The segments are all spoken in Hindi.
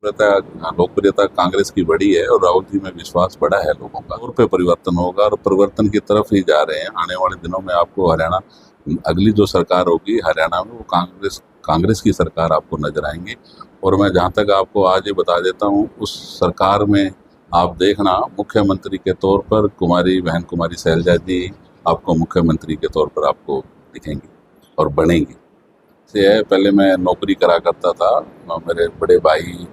लोकप्रियता कांग्रेस की बढ़ी है और राहुल जी में विश्वास बढ़ा है लोगों का। और पे परिवर्तन होगा और परिवर्तन की तरफ ही जा रहे हैं। आने वाले दिनों में आपको हरियाणा, अगली जो सरकार होगी हरियाणा में, वो कांग्रेस की सरकार आपको नजर आएंगी। और मैं जहाँ तक आपको आज ये बता देता हूँ, उस सरकार में आप देखना मुख्यमंत्री के तौर पर बहन कुमारी शैलजा जी आपको मुख्यमंत्री के तौर पर आपको दिखेंगी और बनेंगी। से है, पहले मैं नौकरी करा करता था। मेरे बड़े भाई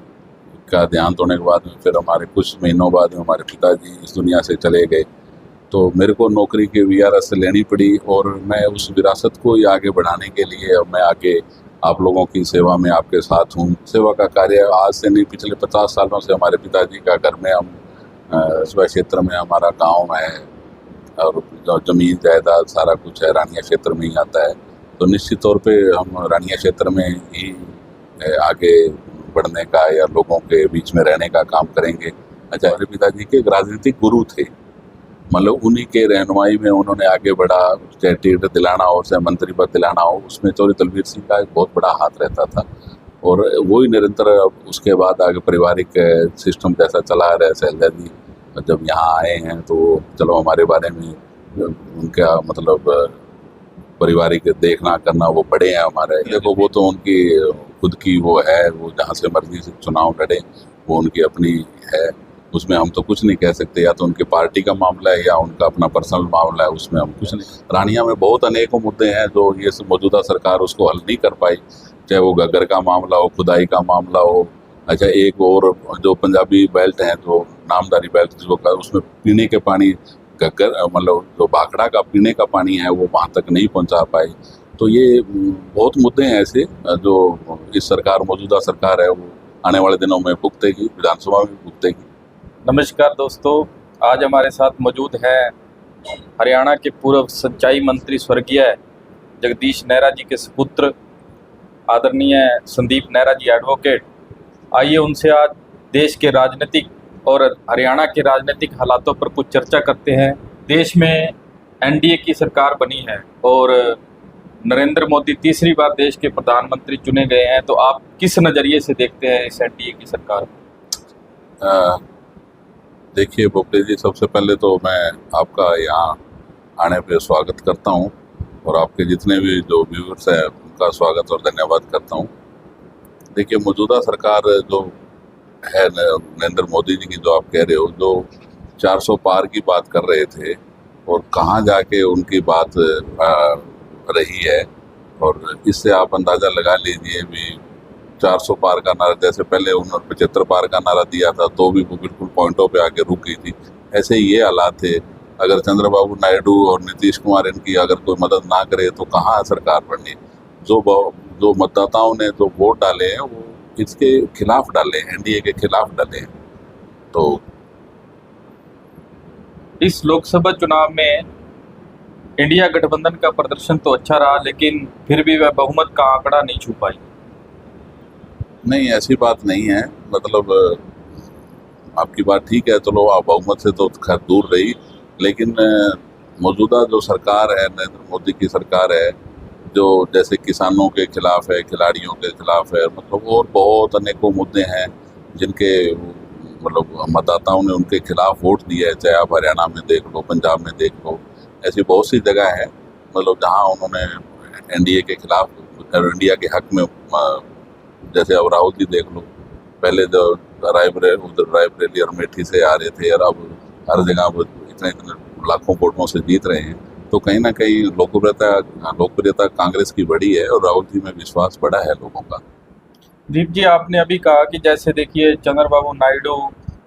का देहांत होने के बाद में फिर हमारे कुछ महीनों बाद में हमारे पिताजी इस दुनिया से चले गए, तो मेरे को नौकरी की वीआरएस लेनी पड़ी। और मैं उस विरासत को ही आगे बढ़ाने के लिए अब मैं आगे आप लोगों की सेवा में आपके साथ हूँ। सेवा का कार्य आज से नहीं, पिछले 50 सालों से हमारे पिताजी का घर में हम इस क्षेत्र में हमारा गाँव है और जो जमीन जायदाद सारा कुछ है रानिया क्षेत्र में ही आता है। तो निश्चित तौर पे हम रानिया क्षेत्र में ही आगे बढ़ने का या लोगों के बीच में रहने का काम करेंगे। अच्छा, मेरे पिताजी के एक राजनीतिक गुरु थे, मतलब उन्हीं के रहनुमाई में उन्होंने आगे बढ़ा। चाहे टिकट दिलाना हो, चाहे मंत्री पद दिलाना हो, उसमें चौधरी दलबीर सिंह का एक बहुत बड़ा हाथ रहता था। और वही निरंतर उसके बाद आगे पारिवारिक सिस्टम जैसा चला रहे। शैलजा जी जब यहाँ आए हैं तो चलो हमारे बारे में उनका मतलब पारिवारिक देखना करना, वो बड़े हैं हमारे। देखो वो तो उनकी खुद की वो है, वो जहाँ से मर्जी से चुनाव लड़े, वो उनकी अपनी है, उसमें हम तो कुछ नहीं कह सकते। या तो उनकी पार्टी का मामला है या उनका अपना पर्सनल मामला है, उसमें हम कुछ नहीं। रानिया में बहुत अनेकों मुद्दे हैं जो ये मौजूदा सरकार उसको हल नहीं कर पाई, चाहे वो गगर का मामला हो, खुदाई का मामला हो। अच्छा, एक और जो पंजाबी बेल्ट है, जो नामदारी बेल्ट जिसको, उसमें पीने के पानी गगर मतलब जो भाखड़ा का पीने का पानी है वो वहाँ तक नहीं पहुँचा पाई। तो ये बहुत मुद्दे हैं ऐसे जो इस सरकार, मौजूदा सरकार है, वो आने वाले दिनों में भुगतेगी, विधानसभा में भुगतेगी। नमस्कार दोस्तों, आज हमारे साथ मौजूद हैं हरियाणा के पूर्व सिंचाई मंत्री स्वर्गीय जगदीश नेहरा जी के सुपुत्र आदरणीय संदीप नेहरा जी एडवोकेट। आइए उनसे आज देश के राजनीतिक और हरियाणा के राजनीतिक हालातों पर कुछ चर्चा करते हैं। देश में एनडीए की सरकार बनी है और नरेंद्र मोदी तीसरी बार देश के प्रधानमंत्री चुने गए हैं, तो आप किस नज़रिए से देखते हैं इस एनडीए की सरकार को? देखिए बोपले जी, सबसे पहले तो मैं आपका यहाँ आने पे स्वागत करता हूँ और आपके जितने भी जो व्यूअर्स हैं उनका स्वागत और धन्यवाद करता हूँ। देखिए, मौजूदा सरकार जो है नरेंद्र मोदी जी की, जो आप कह रहे हो, जो 400 पार की बात कर रहे थे और कहाँ जाके उनकी बात रही है, और इससे आप अंदाज़ा लगा लीजिए भी 400 पार का नारा, जैसे पहले उन्होंने 75 पार का नारा दिया था तो भी वो बिल्कुल पॉइंटों पे आके रुक गई थी। ऐसे ही ये हालात थे। अगर चंद्रबाबू नायडू और नीतीश कुमार इनकी अगर कोई मदद ना करे तो कहाँ सरकार बननी। जो मतदाताओं ने जो वोट डाले हैं वो इसके खिलाफ डाले, एनडीए के खिलाफ डाले हैं। तो इस लोकसभा चुनाव में इंडिया गठबंधन का प्रदर्शन तो अच्छा रहा, लेकिन फिर भी वह बहुमत का आंकड़ा नहीं छू पाई। नहीं, ऐसी बात नहीं है। मतलब आपकी बात ठीक है, चलो आप बहुमत से तो खैर दूर रही, लेकिन मौजूदा जो सरकार है, नरेंद्र मोदी की सरकार है, जो जैसे किसानों के खिलाफ है, खिलाड़ियों के खिलाफ है, मतलब और बहुत अनेकों मुद्दे हैं जिनके मतलब मतदाताओं ने उनके खिलाफ वोट दिया है। चाहे आप हरियाणा में देख लो, पंजाब में देख लो, ऐसी बहुत सी जगह है मतलब जहां उन्होंने एनडीए के खिलाफ, इंडिया के हक में, जैसे अब राहुल जी देख लो, पहले जो रायबरेली और मेठी से आ रहे थे और अब हर जगह वो इतने लाखों वोटों से जीत रहे हैं। तो कहीं ना कहीं लोकप्रियता कांग्रेस की बढ़ी है और राहुल जी में विश्वास बढ़ा है लोगों का। दीप जी, आपने अभी कहा कि जैसे देखिए चंद्रबाबू नायडू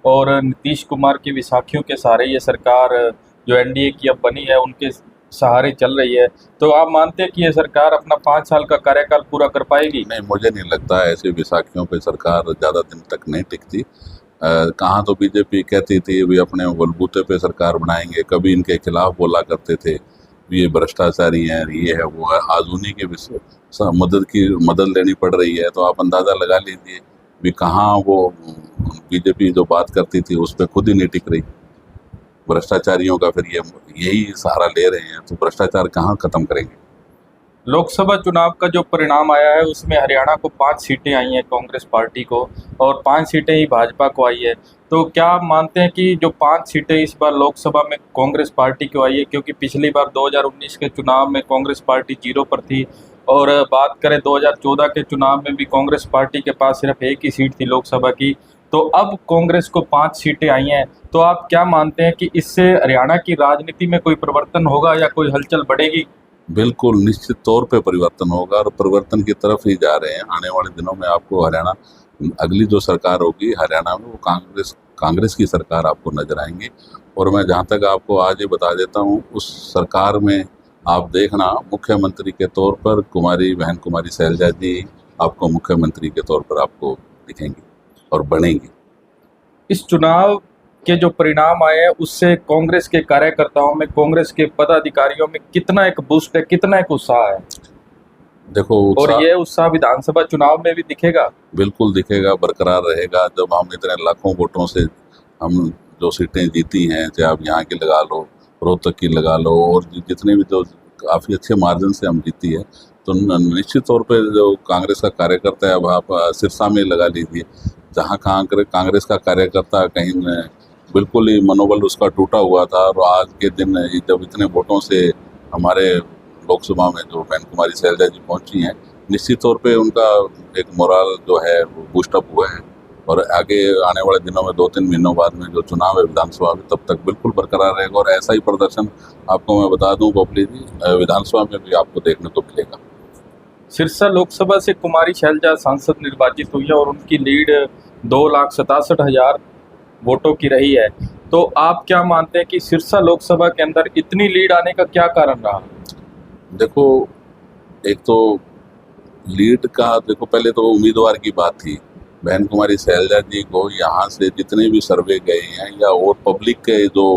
और नीतीश कुमार की विसाखियों के सहारे ये सरकार जो एनडीए की अब बनी है उनके सहारे चल रही है, तो आप मानते हैं कि ये सरकार अपना 5 साल का कार्यकाल पूरा कर पाएगी? नहीं, मुझे नहीं लगता है। ऐसे विसाखियों पे सरकार ज़्यादा दिन तक नहीं टिकती। कहाँ तो बीजेपी कहती थी भी अपने बलबूते पे सरकार बनाएंगे, कभी इनके खिलाफ बोला करते थे ये भ्रष्टाचारी हैं, ये है वो है। आज उन्हीं के मदद लेनी पड़ रही है। तो आप अंदाज़ा लगा लीजिए भी कहाँ वो बीजेपी जो बात करती थी उस पर खुद ही नहीं टिक रही। भ्रष्टाचारियों का फिर यही सहारा ले रहे हैं, तो भ्रष्टाचार कहाँ ख़त्म करेंगे? लोकसभा चुनाव का जो परिणाम आया है उसमें हरियाणा को 5 सीटें आई हैं कांग्रेस पार्टी को, और 5 सीटें ही भाजपा को आई है। तो क्या आप मानते हैं कि जो 5 सीटें इस बार लोकसभा में कांग्रेस पार्टी को आई है, क्योंकि पिछली बार 2019 के चुनाव में कांग्रेस पार्टी 0 पर थी, और बात करें 2014 के चुनाव में भी कांग्रेस पार्टी के पास सिर्फ एक ही सीट थी लोकसभा की, तो अब कांग्रेस को 5 सीटें आई हैं। तो आप क्या मानते हैं कि इससे हरियाणा की राजनीति में कोई परिवर्तन होगा या कोई हलचल बढ़ेगी? बिल्कुल निश्चित तौर पे परिवर्तन होगा और परिवर्तन की तरफ ही जा रहे हैं। आने वाले दिनों में आपको हरियाणा, अगली जो सरकार होगी हरियाणा में, वो कांग्रेस की सरकार आपको नजर आएंगी। और मैं जहाँ तक आपको आज ये बता देता हूँ, उस सरकार में आप देखना मुख्यमंत्री के तौर पर बहन कुमारी शैलजा जी आपको मुख्यमंत्री के तौर पर आपको दिखेंगी और बनेंगी। इस चुनाव के जो परिणाम आए हैं उससे कांग्रेस के कार्यकर्ताओं में, कांग्रेस के पदाधिकारियों में कितना एक बूस्ट है, कितना एक उत्साह है? देखो और ये उत्साह विधानसभा चुनाव में भी दिखेगा? बिल्कुल दिखेगा, बरकरार रहेगा। जब हम इतने लाखों वोटों से हम जो सीटें जीती हैं, चाहे आप यहाँ की लगा लो, रोहतक की लगा लो, और जितने भी जो काफ़ी अच्छे मार्जिन से हम जीती है, तो निश्चित तौर पे जो कांग्रेस का कार्यकर्ता है, अब आप सिरसा में लगा लीजिए, जहाँ कांग्रेस का कार्यकर्ता कहीं बिल्कुल ही मनोबल उसका टूटा हुआ था, और आज के दिन जब इतने वोटों से हमारे लोकसभा में जो बहन कुमारी शैलजा जी पहुंची हैं, निश्चित तौर पे उनका एक मोरल जो है वो बूस्टअप हुआ है। और आगे आने वाले दिनों में 2-3 महीनों बाद में जो चुनाव है विधानसभा में, तब तक बिल्कुल बरकरार रहेगा। और ऐसा ही प्रदर्शन आपको मैं बता दूं बबली जी, विधानसभा में भी आपको देखने को मिलेगा। सिरसा लोकसभा से कुमारी शैलजा सांसद निर्वाचित हुई है और उनकी लीड 2,67,000 वोटों की रही है। तो आप क्या मानते हैं कि सिरसा लोकसभा के अंदर इतनी लीड आने का क्या कारण रहा? देखो, एक तो लीड का, देखो पहले तो उम्मीदवार की बात थी। बहन कुमारी शैलजा जी को यहाँ से जितने भी सर्वे गए हैं, या और पब्लिक के जो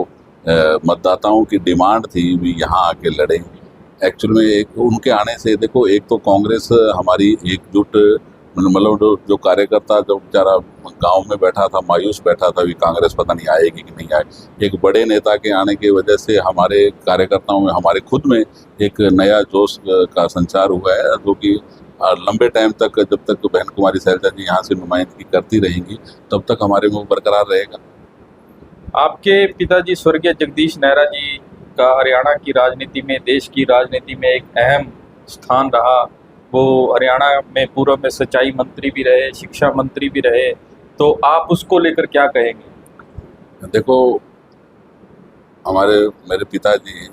मतदाताओं की डिमांड थी भी यहाँ आके लड़े। एक्चुअल में एक उनके आने से, देखो एक तो कांग्रेस हमारी एकजुट, मतलब जो कार्यकर्ता जो बेचारा गांव में बैठा था, मायूस बैठा था भी कांग्रेस पता नहीं आएगी कि नहीं आएगी, एक बड़े नेता के आने की वजह से हमारे कार्यकर्ताओं में, हमारे खुद में एक नया जोश का संचार हुआ है, जो कि लंबे टाइम तक, जब तक बहन कुमारी शैलजा जी यहाँ से नुमाइंदगी करती रहेंगी, तब तक हमारे में बरकरार रहेगा। आपके पिताजी स्वर्गीय जगदीश नेहरा जी का हरियाणा की राजनीति में, देश की राजनीति में एक अहम स्थान रहा। वो हरियाणा में पूर्व में सिंचाई मंत्री भी रहे, शिक्षा मंत्री भी रहे, तो आप उसको लेकर क्या कहेंगे? देखो, मेरे पिताजी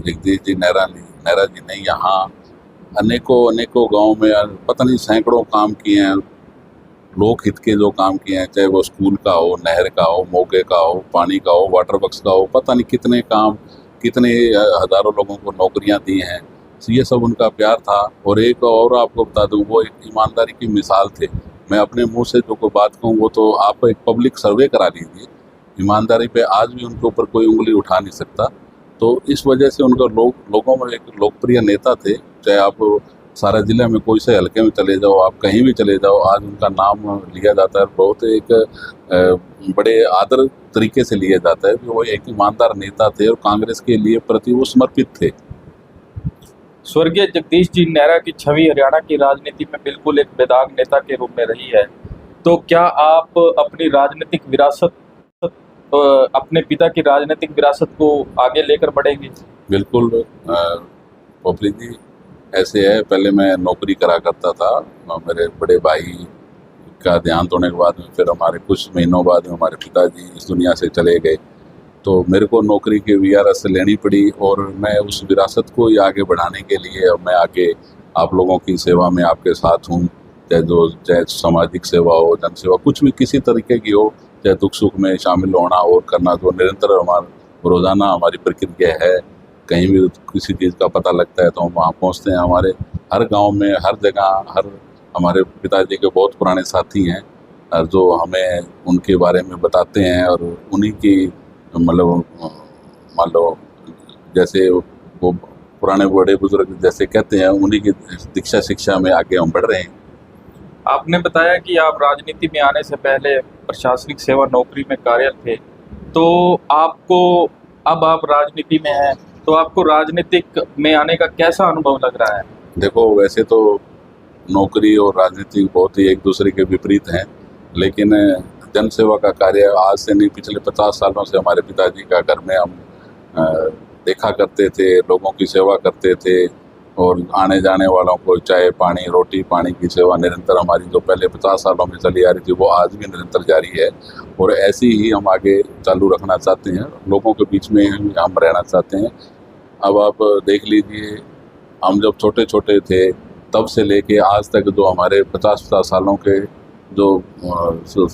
जगदीश जी नेहरा जी ने यहाँ अनेकों गांव में पता नहीं सैकड़ों काम किए हैं, लोक हित के जो काम किए हैं, चाहे वो स्कूल का हो, नहर का हो, मोगे का हो, पानी का हो, वाटर वर्क्स का हो, पता नहीं कितने काम, कितने हज़ारों लोगों को नौकरियां दी हैं। तो ये सब उनका प्यार था। और एक और आपको बता दूं, वो एक ईमानदारी की मिसाल थे। मैं अपने मुंह से जो कोई बात कहूँ, वो तो आप एक पब्लिक सर्वे करा लीजिए, ईमानदारी पे आज भी उनके ऊपर कोई उंगली उठा नहीं सकता। तो इस वजह से उनका लोगों में एक लोकप्रिय नेता थे। चाहे आप सारा जिले में कोई से हल्के में चले जाओ, आप कहीं भी चले जाओ, आज उनका नाम लिया जाता है। बहुत एक बड़े आदर तरीके से लिया जाता है कि वो एक ईमानदार नेता थे और कांग्रेस के लिए प्रति वो समर्पित थे। स्वर्गीय जगदीश जी नेहरा की छवि हरियाणा की राजनीति में बिल्कुल एक बेदाग नेता के रूप में रही है। तो क्या आप अपनी राजनीतिक विरासत, अपने पिता की राजनीतिक विरासत को आगे लेकर बढ़ेंगे? बिल्कुल पोपली जी, ऐसे है, पहले मैं नौकरी करा करता था। मेरे बड़े भाई का देहांत होने के बाद में, फिर हमारे कुछ महीनों बाद में हमारे पिताजी इस दुनिया से चले गए, तो मेरे को नौकरी के वीआरएस से लेनी पड़ी। और मैं उस विरासत को ही आगे बढ़ाने के लिए मैं आगे आप लोगों की सेवा में आपके साथ हूँ। चाहे सामाजिक सेवा हो, जन सेवा, कुछ भी किसी तरीके की हो, चाहे दुख सुख में शामिल होना और करना, जो निरंतर हमारा रोज़ाना हमारी प्रक्रिया है। कहीं भी किसी चीज़ का पता लगता है तो हम वहाँ पहुँचते हैं। हमारे हर गांव में, हर जगह, हमारे पिताजी के बहुत पुराने साथी हैं जो हमें उनके बारे में बताते हैं, और उन्हीं की मतलब मान लो जैसे वो पुराने बड़े बुजुर्ग जैसे कहते हैं, उन्हीं की दीक्षा शिक्षा में आगे हम बढ़ रहे हैं। आपने बताया कि आप राजनीति में आने से पहले प्रशासनिक सेवा नौकरी में कार्यरत थे, तो आपको, अब आप राजनीति में हैं, तो आपको राजनीतिक में आने का कैसा अनुभव लग रहा है? देखो, वैसे तो नौकरी और राजनीति बहुत ही एक दूसरे के विपरीत हैं, लेकिन जन सेवा का कार्य आज से नहीं, पिछले 50 सालों से हमारे पिताजी का घर में हम अ, देखा करते थे, लोगों की सेवा करते थे और आने जाने वालों को चाय पानी, रोटी पानी की सेवा निरंतर हमारी जो पहले 50 सालों में चली आ रही थी, वो आज भी निरंतर जारी है और ऐसी ही हम आगे चालू रखना चाहते हैं। लोगों के बीच में हम रहना चाहते हैं। अब आप देख लीजिए, हम जब छोटे-छोटे थे, तब से लेके आज तक जो हमारे 50-50 सालों के जो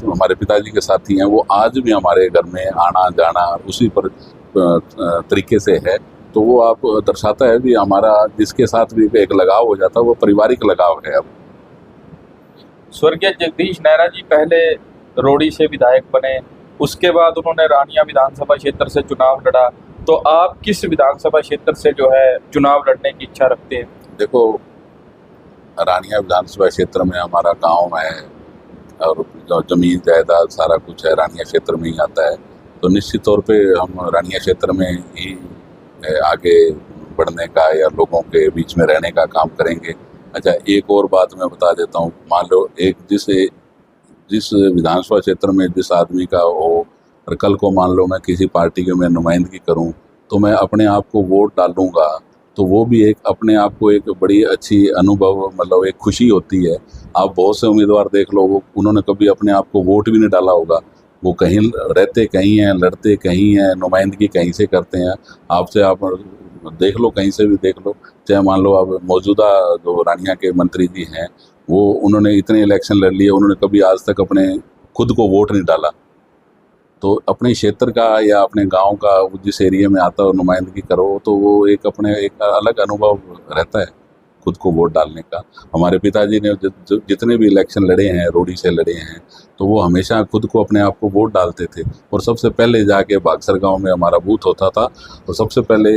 हमारे पिताजी के साथी हैं, वो आज भी हमारे घर में आना-जाना उसी पर तरीके से है। तो वो आप दर्शाता है भी हमारा जिसके साथ भी एक लगाव हो जाता है, वो पारिवारिक लगाव है अब। स्वर्गीय जगदीश नेहरा जी पहले रोड़ी से विधायक बने, उसके बाद उन्होंने रानिया विधानसभा क्षेत्र से चुनाव लड़ा। तो आप किस विधानसभा क्षेत्र से जो है चुनाव लड़ने की इच्छा रखते हैं? देखो, रानिया विधानसभा क्षेत्र में हमारा गांव है और जो ज़मीन जायदाद सारा कुछ है रानिया क्षेत्र में ही आता है। तो निश्चित तौर पे हम रानिया क्षेत्र में ही आगे बढ़ने का या लोगों के बीच में रहने का काम करेंगे। अच्छा, एक और बात मैं बता देता हूँ, मान लो एक जिस विधानसभा क्षेत्र में जिस आदमी का हो और कल को मान लो मैं किसी पार्टी की मैं नुमाइंदगी करूं, तो मैं अपने आप को वोट डालूंगा, तो वो भी एक अपने आप को एक बड़ी अच्छी अनुभव, मतलब एक खुशी होती है। आप बहुत से उम्मीदवार देख लो, वो उन्होंने कभी अपने आप को वोट भी नहीं डाला होगा, वो कहीं रहते कहीं हैं, लड़ते कहीं हैं, नुमाइंदगी कहीं से करते हैं। आपसे आप देख लो, कहीं से भी देख लो, चाहे मान लो अब मौजूदा जो रानिया के मंत्री जी हैं, वो उन्होंने इतने इलेक्शन लड़ लिए, उन्होंने कभी आज तक अपने खुद को वोट नहीं डाला। तो अपने क्षेत्र का या अपने गांव का जिस एरिया में आता हो नुमाइंदगी करो, तो वो एक अपने एक अलग अनुभव रहता है खुद को वोट डालने का। हमारे पिताजी ने जितने भी इलेक्शन लड़े हैं, रोड़ी से लड़े हैं, तो वो हमेशा खुद को अपने आप को वोट डालते थे और सबसे पहले जाके बागसर गांव में हमारा बूथ होता था और सबसे पहले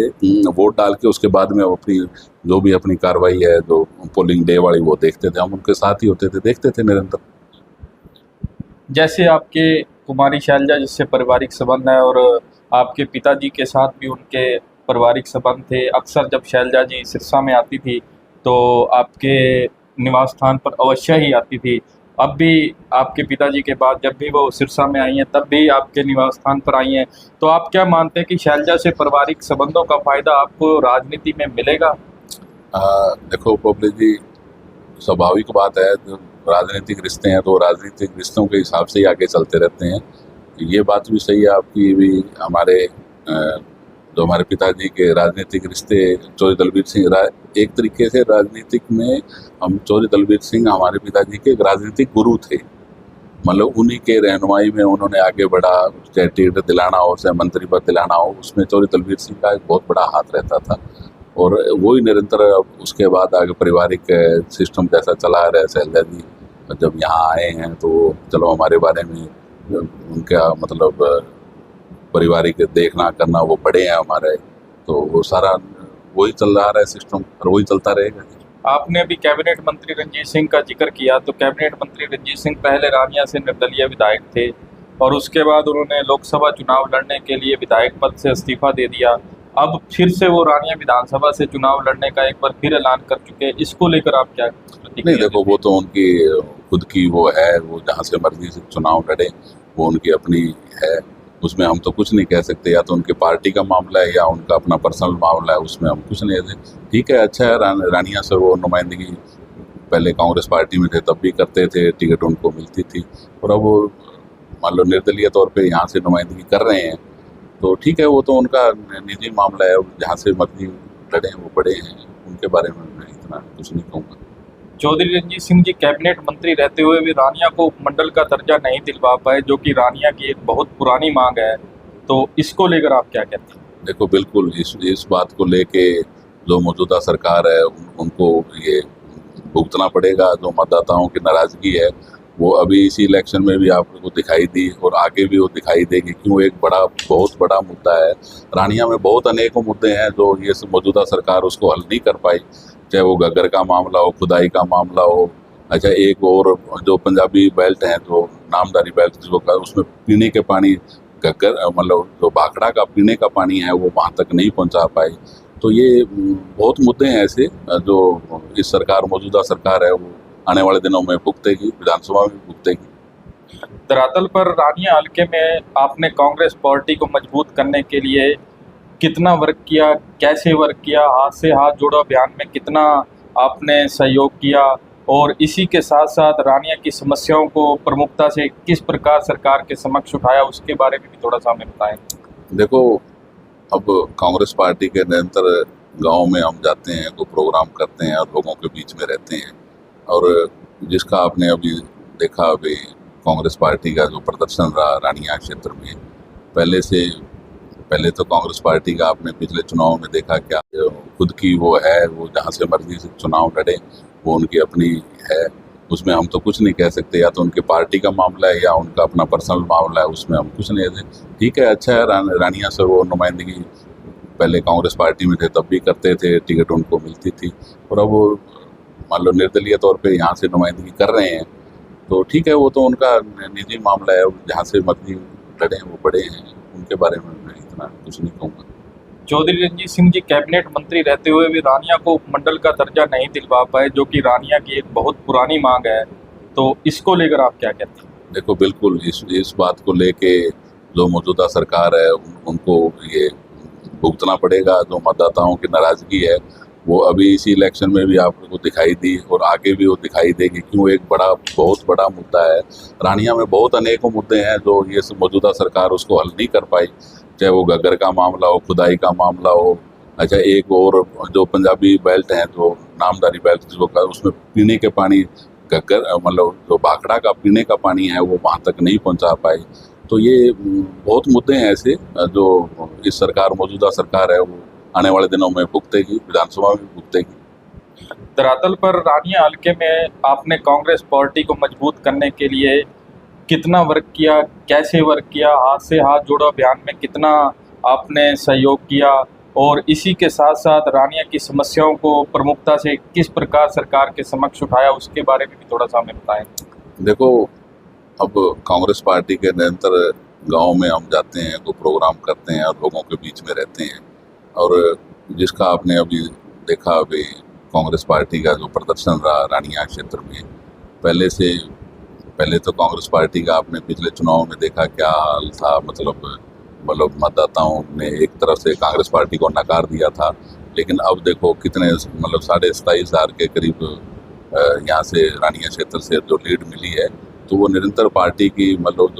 वोट डाल के उसके बाद में अपनी जो भी अपनी कार्रवाई है, जो पोलिंग डे वाली, वो देखते थे। हम उनके साथ ही होते थे, देखते थे निरंतर। जैसे आपके कुमारी शैलजा जिससे पारिवारिक संबंध है और आपके पिताजी के साथ भी उनके पारिवारिक संबंध थे, अक्सर जब शैलजा जी सिरसा में आती थी तो आपके निवास स्थान पर अवश्य ही आती थी। अब भी आपके पिताजी के बाद जब भी वो सिरसा में आई हैं, तब भी आपके निवास स्थान पर आई हैं। तो आप क्या मानते हैं कि शैलजा से पारिवारिक संबंधों का फ़ायदा आपको राजनीति में मिलेगा? देखो पब्लिक जी, स्वाभाविक बात है, जो राजनीतिक रिश्ते हैं तो राजनीतिक रिश्तों के हिसाब से ही आगे चलते रहते हैं। ये बात भी सही है आपकी भी। हमारे जो हमारे पिताजी के राजनीतिक रिश्ते, चौधरी दलबीर सिंह एक तरीके से राजनीतिक में हम चौधरी दलबीर सिंह हमारे पिताजी के एक राजनीतिक गुरु थे। मतलब उन्हीं के रहनुमाई में उन्होंने आगे बढ़ा, चाहे टिकट दिलाना हो, चाहे मंत्री पद दिलाना हो, उसमें चौधरी दलबीर सिंह का एक बहुत बड़ा हाथ रहता था और वही निरंतर उसके बाद आगे पारिवारिक सिस्टम जैसा चला आ रहा है। शैलजा जी जब यहाँ आए हैं तो चलो हमारे बारे में उनका मतलब पारिवारिक देखना करना, वो बड़े हैं हमारे, तो वो सारा वही चल रहा है सिस्टम और वही चलता रहेगा। आपने अभी कैबिनेट मंत्री रंजीत सिंह का जिक्र किया, तो कैबिनेट मंत्री रंजीत सिंह पहले रानिया से निर्दलीय विधायक थे और उसके बाद उन्होंने लोकसभा चुनाव लड़ने के लिए विधायक पद से इस्तीफा दे दिया। अब फिर से वो रानिया विधानसभा से चुनाव लड़ने का एक बार फिर ऐलान कर चुके हैं। इसको लेकर आप क्या प्रतिक्रिया? नहीं, देखो वो तो उनकी खुद की वो है, वो जहाँ से मर्जी से चुनाव लड़े, वो उनकी अपनी है, उसमें हम तो कुछ नहीं कह सकते। या तो उनकी पार्टी का मामला है या उनका अपना पर्सनल मामला है, उसमें हम कुछ नहीं है। ठीक है, अच्छा है, रानिया से वो नुमाइंदगी पहले कांग्रेस पार्टी में थे तब भी करते थे, टिकट उनको मिलती थी और अब वो मान लो निर्दलीय तौर पे यहाँ से नुमाइंदगी कर रहे हैं, तो ठीक है, वो तो उनका निजी मामला है। जहाँ से मर्जी लड़े वो बड़े हैं, उनके बारे में मैं इतना कुछ नहीं कहूँगा। चौधरी रंजीत सिंह जी कैबिनेट मंत्री रहते हुए भी रानिया को उपमंडल का दर्जा नहीं दिलवा पाए, जो कि रानिया की एक बहुत पुरानी मांग है, तो इसको लेकर आप क्या कहते हैं? देखो बिल्कुल इस बात को लेके जो मौजूदा सरकार है उनको ये भुगतना पड़ेगा। जो मतदाताओं की नाराज़गी है वो अभी इसी इलेक्शन में भी आपको दिखाई दी और आगे भी वो दिखाई देगी, क्यों एक बहुत बड़ा मुद्दा है। रानिया में बहुत अनेकों मुद्दे हैं जो ये मौजूदा सरकार उसको हल नहीं कर पाई, चाहे वो घग्गर का मामला हो, खुदाई का मामला हो। अच्छा, एक और जो पंजाबी बेल्ट है, जो नामदारी बेल्ट जिसको उसमें पीने के पानी घग्गर मतलब जो भाखड़ा का पीने का पानी है वो वहाँ तक नहीं पहुँचा पाई। तो ये बहुत मुद्दे हैं ऐसे जो इस सरकार, मौजूदा सरकार है, वो आने वाले दिनों में भुगतेगी, विधानसभा में भुगतेगी। धरातल पर रानिया हल्के में आपने कांग्रेस पार्टी को मजबूत करने के लिए कितना वर्क किया, कैसे वर्क किया, हाथ से हाथ जोड़ो अभियान में कितना आपने सहयोग किया, और इसी के साथ साथ रानिया की समस्याओं को प्रमुखता से किस प्रकार सरकार के समक्ष उठाया, उसके बारे में भी थोड़ा सा हमें बताएं। देखो, अब कांग्रेस पार्टी के निरंतर गांव में हम जाते हैं, कोई प्रोग्राम करते हैं और लोगों के बीच में रहते हैं, और जिसका आपने अभी देखा, अभी कांग्रेस पार्टी का जो प्रदर्शन रहा रानिया क्षेत्र में, पहले तो कांग्रेस पार्टी का आपने पिछले चुनाव में देखा क्या, खुद की वो है, वो जहाँ से मर्जी से चुनाव लड़े, वो उनकी अपनी है, उसमें हम तो कुछ नहीं कह सकते। या तो उनकी पार्टी का मामला है या उनका अपना पर्सनल मामला है, उसमें हम कुछ नहीं कहते। ठीक है, अच्छा है, रानिया से वो नुमाइंदगी पहले कांग्रेस पार्टी में थे तब भी करते थे, टिकट उनको मिलती थी, और अब वो मान लो निर्दलीय तौर पे यहाँ से नुमाइंदगी कर रहे हैं, तो ठीक है, वो तो उनका निजी मामला है, जहाँ से मर्जी लड़े वो बड़े हैं, उनके बारे में मैं इतना कुछ नहीं कहूँगा। चौधरी रणजीत सिंह जी कैबिनेट मंत्री रहते हुए भी रानिया को उपमंडल का दर्जा नहीं दिलवा पाए, जो कि रानिया की एक बहुत पुरानी मांग है, तो इसको लेकर आप क्या कहते हैं? देखो, बिल्कुल इस बात को लेके जो मौजूदा सरकार है उनको ये भुगतना पड़ेगा। जो मतदाताओं की नाराजगी है वो अभी इसी इलेक्शन में भी आपको दिखाई दी, और आगे भी वो दिखाई देगी, क्यों एक बहुत बड़ा मुद्दा है। रानिया में बहुत अनेकों मुद्दे हैं जो ये मौजूदा सरकार उसको हल नहीं कर पाई, चाहे वो घग्गर का मामला हो, खुदाई का मामला हो। अच्छा, एक और जो पंजाबी बेल्ट है, जो नामदारी बेल्ट जिसको उसमें पीने के पानी, घग्गर मतलब जो भाखड़ा का पीने का पानी है वो वहाँ तक नहीं पहुँचा पाई। तो ये बहुत मुद्दे हैं ऐसे जो इस सरकार, मौजूदा सरकार है, वो आने वाले दिनों में भुगतेगी, विधानसभा में भुगतेगी। धरातल पर रानिया हल्के में आपने कांग्रेस पार्टी को मजबूत करने के लिए कितना वर्क किया, कैसे वर्क किया, हाथ से हाथ जोड़ो अभियान में कितना आपने सहयोग किया, और इसी के साथ साथ रानिया की समस्याओं को प्रमुखता से किस प्रकार सरकार के समक्ष उठाया, उसके बारे में भी थोड़ा सा हमें बताएं। देखो, अब कांग्रेस पार्टी के निरंतर गांव में हम जाते हैं, कोई प्रोग्राम करते हैं और लोगों के बीच में रहते हैं, और जिसका आपने अभी देखा, अभी कांग्रेस पार्टी का जो प्रदर्शन रहा रानिया क्षेत्र में, पहले तो कांग्रेस पार्टी का आपने पिछले चुनाव में देखा क्या हाल था। मतलब मतदाताओं ने एक तरफ से कांग्रेस पार्टी को नकार दिया था, लेकिन अब देखो कितने, मतलब 27,500 के करीब यहाँ से रानिया क्षेत्र से जो लीड मिली है, तो वो निरंतर पार्टी की, मतलब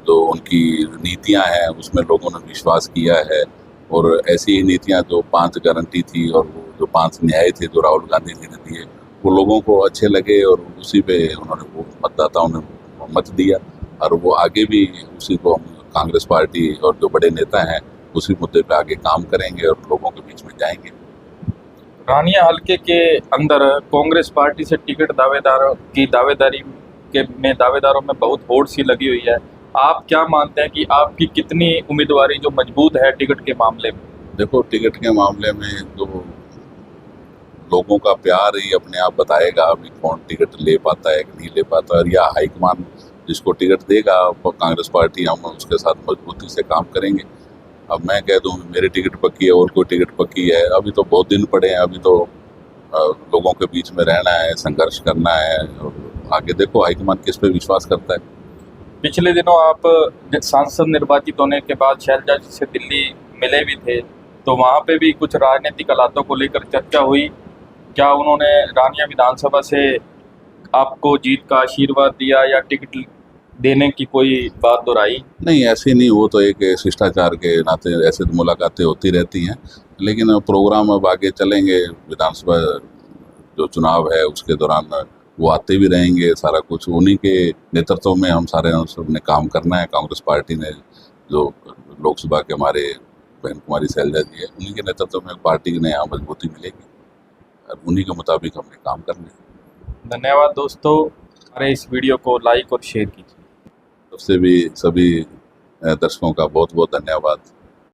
जो उनकी नीतियाँ हैं उसमें लोगों ने विश्वास किया है, और ऐसी ही नीतियाँ जो 5 गारंटी थी और वो जो 5 न्याय थे जो राहुल गांधी जी ने दिए, वो लोगों को अच्छे लगे, और उसी पे उन्होंने, वो मतदाताओं ने मत दिया, और वो आगे भी उसी को, हम कांग्रेस पार्टी और जो बड़े नेता हैं उसी मुद्दे पे आगे काम करेंगे और लोगों के बीच में जाएंगे। रानिया हल्के के अंदर कांग्रेस पार्टी से टिकट दावेदारों में बहुत होड़ सी लगी हुई है। आप क्या मानते हैं कि आपकी कितनी उम्मीदवारी जो मजबूत है टिकट के मामले में? देखो, टिकट के मामले में तो लोगों का प्यार ही अपने आप बताएगा अभी कौन टिकट ले पाता है कि नहीं ले पाता, और या हाईकमान जिसको टिकट देगा कांग्रेस पार्टी, हम उसके साथ मजबूती से काम करेंगे। अब मैं कह दूं मेरी टिकट पक्की है और कोई टिकट पक्की है, अभी तो बहुत दिन पड़े हैं, अभी तो लोगों के बीच में रहना है, संघर्ष करना है, और आगे देखो हाईकमान किस पे विश्वास करता है। पिछले दिनों आप सांसद निर्वाचित होने के बाद शैलजा जी से दिल्ली मिले भी थे, तो वहाँ पे भी कुछ राजनीतिक हालातों को लेकर चर्चा हुई। क्या उन्होंने रानिया विधानसभा से आपको जीत का आशीर्वाद दिया या टिकट देने की कोई बात दोहराई? नहीं, ऐसे नहीं, वो तो एक शिष्टाचार के नाते ऐसे तो मुलाकातें होती रहती हैं, लेकिन प्रोग्राम अब आगे चलेंगे। विधानसभा जो चुनाव है उसके दौरान वो आते भी रहेंगे, सारा कुछ उन्हीं के नेतृत्व में हम सारे सबने काम करना है। कांग्रेस पार्टी ने जो लोकसभा के हमारे बहन कुमारी शैलजा जी है, उन्हीं के नेतृत्व में पार्टी ने यहाँ मजबूती मिलेगी, और उन्हीं के मुताबिक हमने काम करना है। धन्यवाद दोस्तों, हमारे इस वीडियो को लाइक और शेयर कीजिए। सबसे भी सभी दर्शकों का बहुत बहुत धन्यवाद।